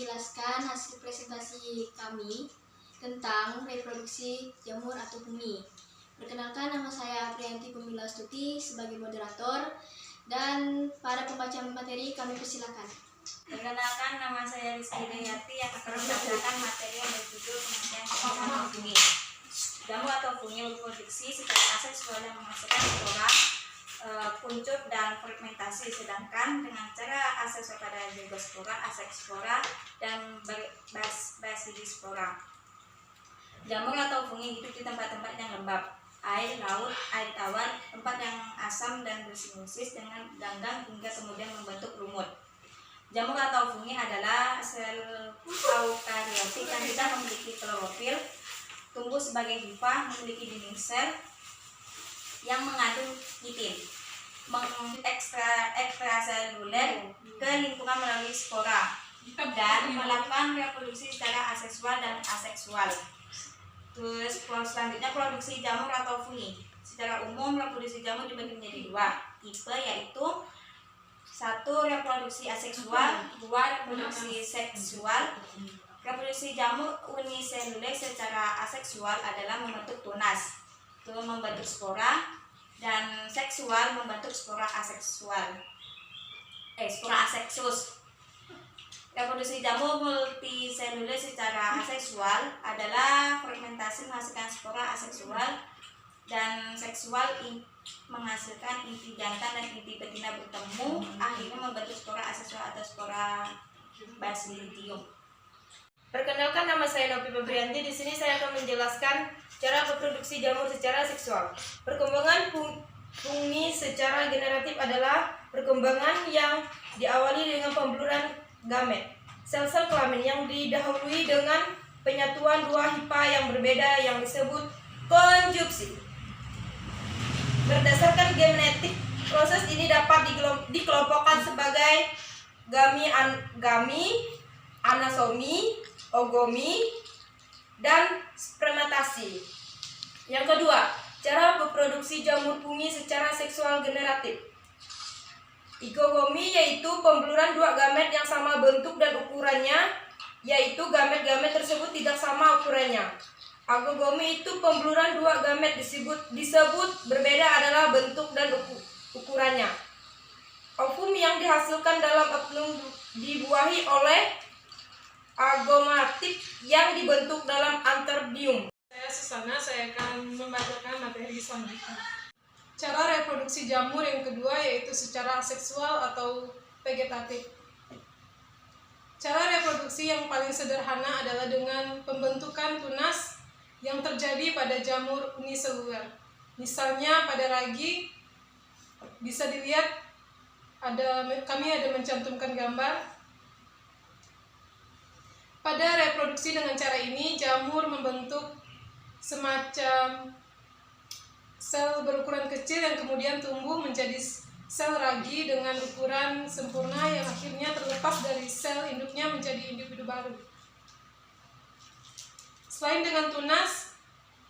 menjelaskan hasil presentasi kami tentang reproduksi jamur atau fungi. Perkenalkan, nama saya Aprianti Pemila Astuti sebagai moderator, dan para pembaca materi kami persilakan. Perkenalkan, nama saya Rizky Dayati yang akan membacakan materi yang berjudul pengertian jamur atau fungi. Jamur atau fungi berproduksi secara aseksual dan menghasilkan spora, kuncup dan fragmentasi, sedangkan dengan cara aseksual pada zygospora, asekspora, dan basidispora. Jamur atau fungi hidup di tempat-tempat yang lembab, air laut, air tawar, tempat yang asam dan bersimbiosis dengan ganggang hingga kemudian membentuk lumut. Jamur atau fungi adalah sel eukariotik yang tidak memiliki klorofil, tumbuh sebagai hifa, memiliki dinding sel yang mengandung kitin, ekstraseluler ke lingkungan melalui spora, dan melakukan reproduksi secara aseksual dan aseksual. Terus selanjutnya, produksi jamur atau fungi. Secara umum reproduksi jamur dibagi menjadi dua tipe, yaitu 1. Reproduksi aseksual, 2. Reproduksi seksual. Reproduksi jamur uniseluler secara aseksual adalah membentuk tunas, terus membentuk spora, dan seksual membentuk spora aseksual. Spora aseksus. Reproduksi jamur multiseluler secara aseksual adalah fragmentasi menghasilkan spora aseksual, dan seksual menghasilkan inti jantan dan inti betina bertemu akhirnya membentuk spora aseksual atau spora basidium. Perkenalkan, nama saya Novi Febrianti. Di sini saya akan menjelaskan cara reproduksi jamur secara seksual. Perkembangan fungi secara generatif adalah perkembangan yang diawali dengan pembuluran gamet, sel-sel kelamin yang didahului dengan penyatuan dua hifa yang berbeda yang disebut konjungsi. Berdasarkan genetik, proses ini dapat dikelompokkan sebagai gami, anasomi, ogomi, dan spermatasi. Yang kedua, cara reproduksi jamur fungi secara seksual generatif. Igogomi yaitu pembuluran dua gamet yang sama bentuk dan ukurannya, yaitu gamet-gamet tersebut tidak sama ukurannya. Agogomi itu pembuluran dua gamet disebut berbeda adalah bentuk dan ukurannya. Ovum yang dihasilkan dalam oknum dibuahi oleh agomatik yang dibentuk dalam anterdium. Saya Susana, saya akan membacakan materi selanjutnya. Cara reproduksi jamur yang kedua yaitu secara seksual atau vegetatif. Cara reproduksi yang paling sederhana adalah dengan pembentukan tunas yang terjadi pada jamur uniseluler. Misalnya pada ragi, bisa dilihat kami ada mencantumkan gambar. Pada reproduksi dengan cara ini, jamur membentuk semacam sel berukuran kecil yang kemudian tumbuh menjadi sel ragi dengan ukuran sempurna yang akhirnya terlepas dari sel induknya menjadi individu baru. Selain dengan tunas,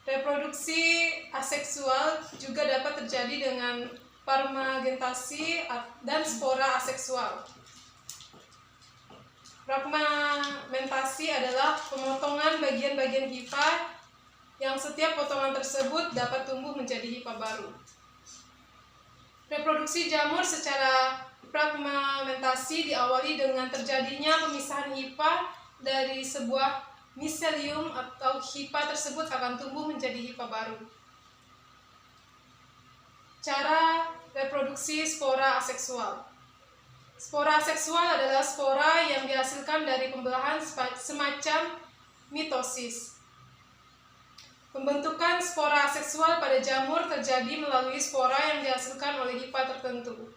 reproduksi aseksual juga dapat terjadi dengan parmagentasi dan spora aseksual. Fragmentasi adalah pemotongan bagian-bagian hifa yang setiap potongan tersebut dapat tumbuh menjadi hifa baru. Reproduksi jamur secara fragmentasi diawali dengan terjadinya pemisahan hifa dari sebuah miselium atau hifa tersebut akan tumbuh menjadi hifa baru. Cara reproduksi spora aseksual. Spora aseksual adalah spora yang dihasilkan dari pembelahan semacam mitosis. Pembentukan spora aseksual pada jamur terjadi melalui spora yang dihasilkan oleh hifa tertentu.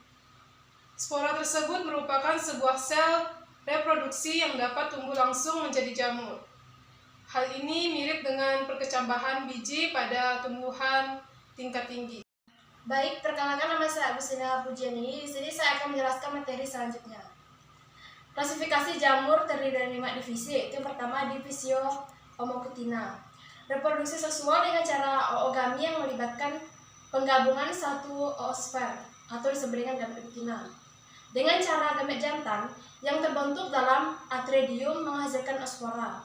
Spora tersebut merupakan sebuah sel reproduksi yang dapat tumbuh langsung menjadi jamur. Hal ini mirip dengan perkecambahan biji pada tumbuhan tingkat tinggi. Baik, perkenalkan, nama saya Agustina Pujiani. Di sini saya akan menjelaskan materi selanjutnya. Klasifikasi jamur terdiri dari 5 divisi, yaitu yang pertama divisio Homocutina. Reproduksi seksual dengan cara oogami yang melibatkan penggabungan satu oosfer atau disebut dengan gamet betina. dengan cara gamet jantan yang terbentuk dalam atridium menghasilkan ospora.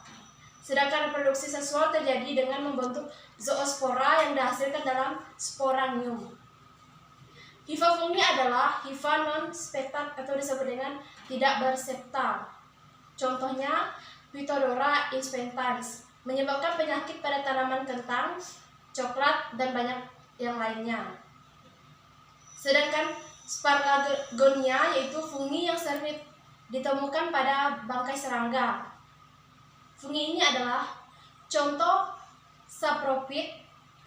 Sedangkan reproduksi seksual terjadi dengan membentuk zoospora yang dihasilkan dalam sporanium. Hifa fungi adalah hifa non-spektat atau disebut dengan tidak bersepta. Contohnya, Phytodora inspectans menyebabkan penyakit pada tanaman kentang, coklat, dan banyak yang lainnya. Sedangkan Sparlagonia yaitu fungi yang sering ditemukan pada bangkai serangga. Fungi ini adalah contoh Sapropit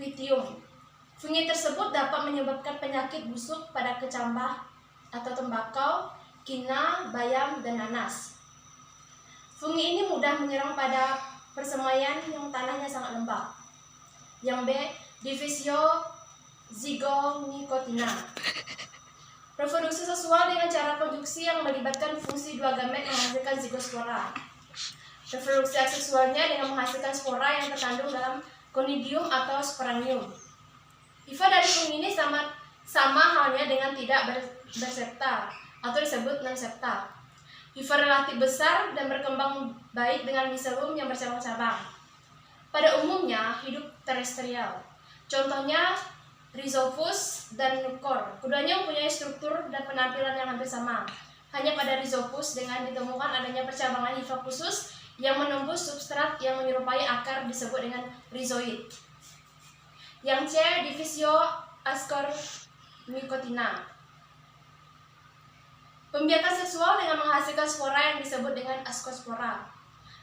pitium. Fungi tersebut dapat menyebabkan penyakit busuk pada kecambah atau tembakau, kina, bayam, dan nanas. Fungi ini mudah menyerang pada persemaian yang tanahnya sangat lembab. Yang B, Divisio Zygomycotina. Reproduksi seksual dengan cara konjuksi yang melibatkan fungsi dua gamet menghasilkan zigospora. Reproduksi aseksualnya dengan menghasilkan spora yang terkandung dalam conidium atau sporanium. Hifa dari fungi ini sama halnya dengan tidak bersepta atau disebut non-septa. Hifa relatif besar dan berkembang baik dengan miselium yang bercabang-cabang. Pada umumnya hidup terestrial. Contohnya Rhizopus dan Nucor. Keduanya mempunyai struktur dan penampilan yang hampir sama. Hanya pada Rhizopus dengan ditemukan adanya percabangan hifa khusus yang menembus substrat yang menyerupai akar disebut dengan rhizoid. Yang C, Divisio Ascormycotina. Pembiakan seksual dengan menghasilkan spora yang disebut dengan ascospora,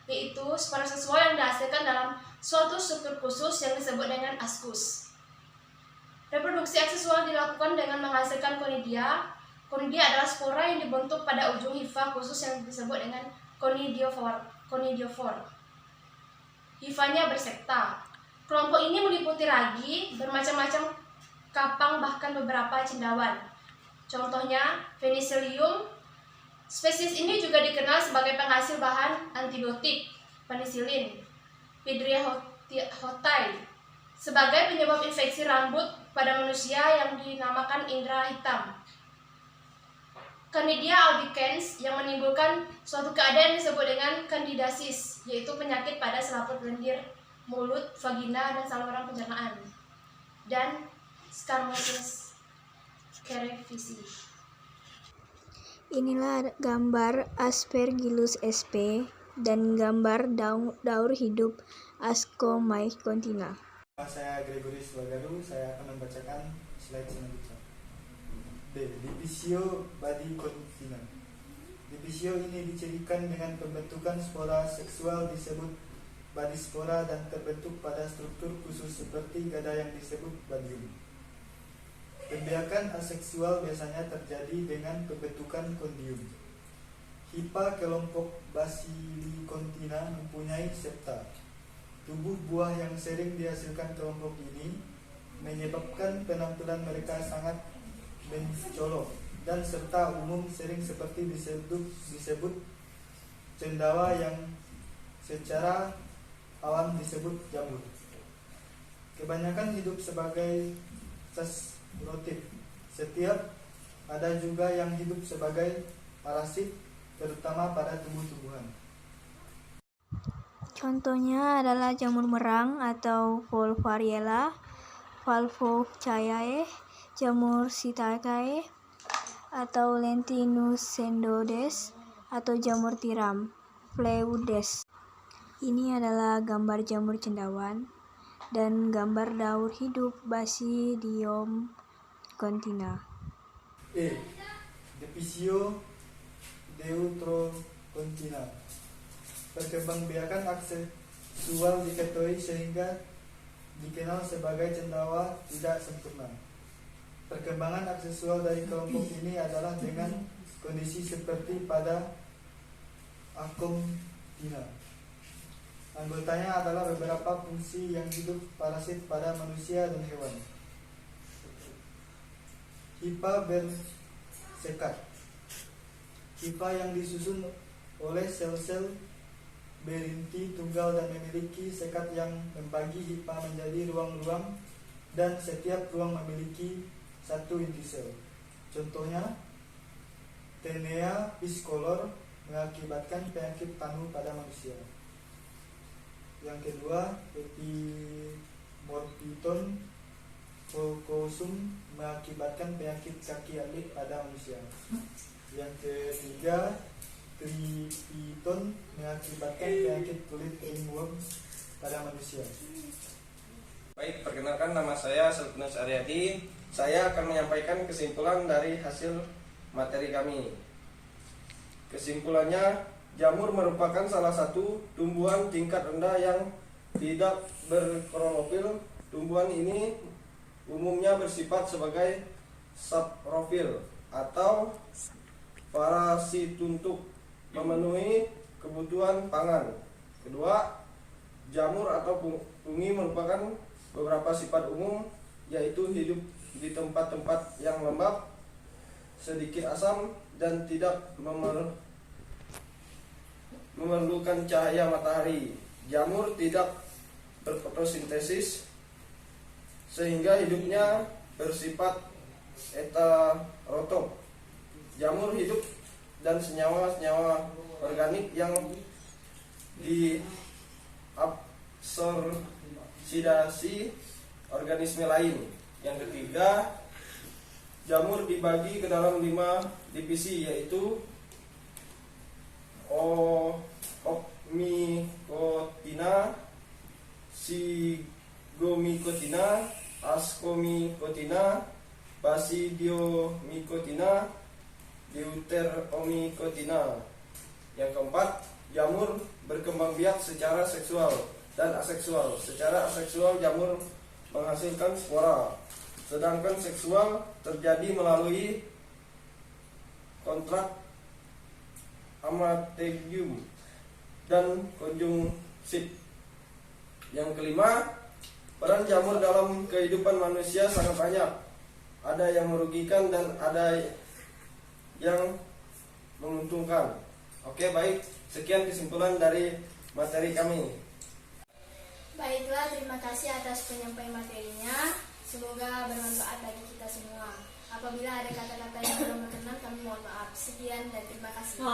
yaitu spora seksual yang dihasilkan dalam suatu struktur khusus yang disebut dengan ascus. Reproduksi aseksual dilakukan dengan menghasilkan conidia. Conidia adalah spora yang dibentuk pada ujung hifa khusus yang disebut dengan conidiophore. Hifanya bersepta. Kelompok ini meliputi ragi, bermacam-macam kapang, bahkan beberapa cendawan. Contohnya Penicillium. Spesies ini juga dikenal sebagai penghasil bahan antibiotik, penisilin, Pidria hotai, sebagai penyebab infeksi rambut pada manusia yang dinamakan indera hitam. Candida albicans yang menimbulkan suatu keadaan yang disebut dengan candidiasis, yaitu penyakit pada selaput lendir, mulut, vagina, dan saluran pencernaan. Dan Scarmotus cerevisiae. Inilah gambar Aspergillus sp dan gambar daur hidup Ascomycotina. Saya Gregorius Wagaru, saya akan membacakan slide selanjutnya. D. Divisio Badicontina. Divisio ini dicirikan dengan pembentukan spora seksual disebut badispora dan terbentuk pada struktur khusus seperti gada yang disebut badium. Pembiakan aseksual biasanya terjadi dengan pembentukan kondium. Hipa kelompok Basilicontina mempunyai septa. Tubuh buah yang sering dihasilkan kelompok ini menyebabkan penampilan mereka sangat mencolok dan serta umum sering seperti disebut cendawa yang secara awam disebut jamur. Kebanyakan hidup sebagai sesrotif. Setiap ada juga yang hidup sebagai parasit, terutama pada tumbuh-tumbuhan. Contohnya adalah jamur merang atau Volvariella, Valvopchaeae, jamur Psittaceae, atau Lentinus sendodes, atau jamur tiram, Phlewodes. Ini adalah gambar jamur cendawan dan gambar daur hidup Basidium contina. E. Divisio Deuterocontina. Perkembangbiakan aseksual diketahui sehingga dikenal sebagai cendawa tidak sempurna. Perkembangan aseksual dari kelompok ini adalah dengan kondisi seperti pada Acomtina. Anggotanya adalah beberapa fungsi yang hidup parasit pada manusia dan hewan. Hifa bersekat. Hifa yang disusun oleh sel-sel berinti tunggal dan memiliki sekat yang membagi hifa menjadi ruang-ruang dan setiap ruang memiliki satu inti sel. Contohnya Tenea piscolor mengakibatkan penyakit panu pada manusia. Yang kedua, Epimorphiton volcosum mengakibatkan penyakit kaki alik pada manusia. Yang ketiga, Tripiton mengakibatkan penyakit kulit ringworm pada manusia. Baik, perkenalkan nama saya Selvinus Aryadi. Saya akan menyampaikan kesimpulan dari hasil materi kami. Kesimpulannya, jamur merupakan salah satu tumbuhan tingkat rendah yang tidak berklorofil. Tumbuhan ini umumnya bersifat sebagai saprofil atau parasituntuk, memenuhi kebutuhan pangan. Kedua, jamur atau fungi merupakan beberapa sifat umum, yaitu hidup di tempat-tempat yang lembab, sedikit asam, dan tidak memerlukan cahaya matahari. Jamur tidak berfotosintesis sehingga hidupnya bersifat heterotrof. Jamur hidup dan senyawa-senyawa organik yang diabsorbsi organisme lain. Yang ketiga, jamur dibagi ke dalam 5 divisi, yaitu Opmicotina, Zygomycotina, Ascomycotina, Basidiomycotina, Deuteromycotina. Yang keempat, jamur berkembang biak secara seksual dan aseksual. Secara aseksual, jamur menghasilkan spora, sedangkan seksual terjadi melalui kontrak amategium dan konjungsit. Yang kelima, peran jamur dalam kehidupan manusia sangat banyak. Ada yang merugikan dan ada yang menguntungkan. Oke, baik. Sekian kesimpulan dari materi kami. Baiklah, terima kasih atas penyampaian materinya. Semoga bermanfaat bagi kita semua. Apabila ada kata-kata yang kurang berkenan, kami mohon maaf. Sekian dan terima kasih.